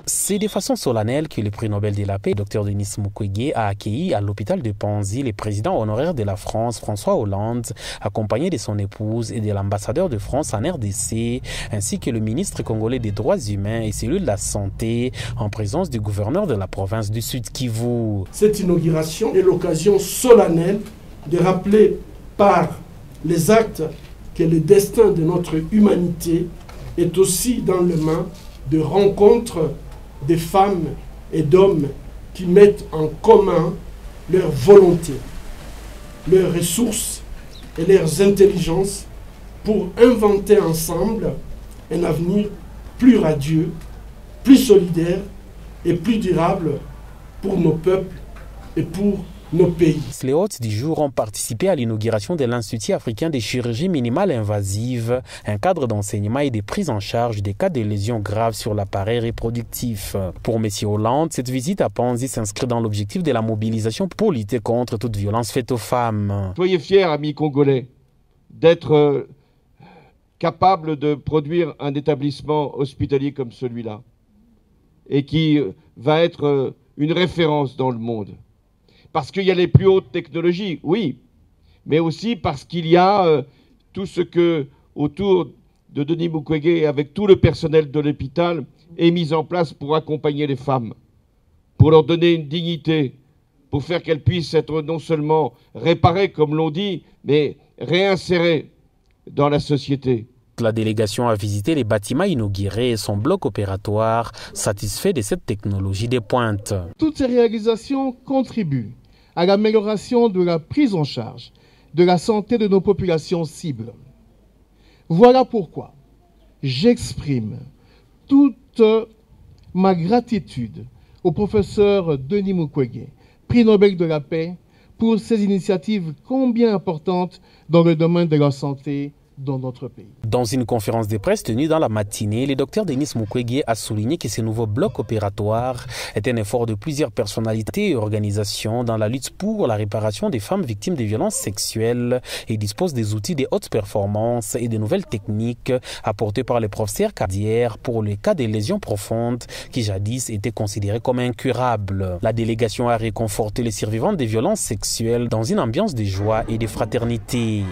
C'est de façon solennelle que le prix Nobel de la paix, Dr Denis Mukwege, a accueilli à l'hôpital de Panzi le président honoraire de la France, François Hollande, accompagné de son épouse et de l'ambassadeur de France en RDC, ainsi que le ministre congolais des droits humains et celui de la santé, en présence du gouverneur de la province du Sud Kivu. Cette inauguration est l'occasion solennelle de rappeler par les actes que le destin de notre humanité est aussi dans les mains de rencontres des femmes et d'hommes qui mettent en commun leur volonté, leurs ressources et leurs intelligences pour inventer ensemble un avenir plus radieux, plus solidaire et plus durable pour nos peuples et pour nos pays. Les hôtes du jour ont participé à l'inauguration de l'Institut africain de chirurgie minimale invasive, un cadre d'enseignement et de prise en charge des cas de lésions graves sur l'appareil reproductif. Pour M. Hollande, cette visite à Panzi s'inscrit dans l'objectif de la mobilisation pour lutter contre toute violence faite aux femmes. Soyez fiers, amis congolais, d'être capables de produire un établissement hospitalier comme celui-là et qui va être une référence dans le monde. Parce qu'il y a les plus hautes technologies, oui, mais aussi parce qu'il y a tout ce que, autour de Denis Mukwege, avec tout le personnel de l'hôpital, est mis en place pour accompagner les femmes, pour leur donner une dignité, pour faire qu'elles puissent être non seulement réparées, comme l'on dit, mais réinsérées dans la société. La délégation a visité les bâtiments inaugurés et son bloc opératoire, satisfait de cette technologie de pointe. Toutes ces réalisations contribuent à l'amélioration de la prise en charge de la santé de nos populations cibles. Voilà pourquoi j'exprime toute ma gratitude au professeur Denis Mukwege, prix Nobel de la paix, pour ces initiatives combien importantes dans le domaine de la santé dans notre pays. Dans une conférence de presse tenue dans la matinée, le docteur Denis Mukwege a souligné que ce nouveau bloc opératoire est un effort de plusieurs personnalités et organisations dans la lutte pour la réparation des femmes victimes de violences sexuelles et dispose des outils de haute performance et de nouvelles techniques apportées par les professeurs cardiaques pour les cas de lésions profondes qui jadis étaient considérées comme incurables. La délégation a réconforté les survivants des violences sexuelles dans une ambiance de joie et de fraternité.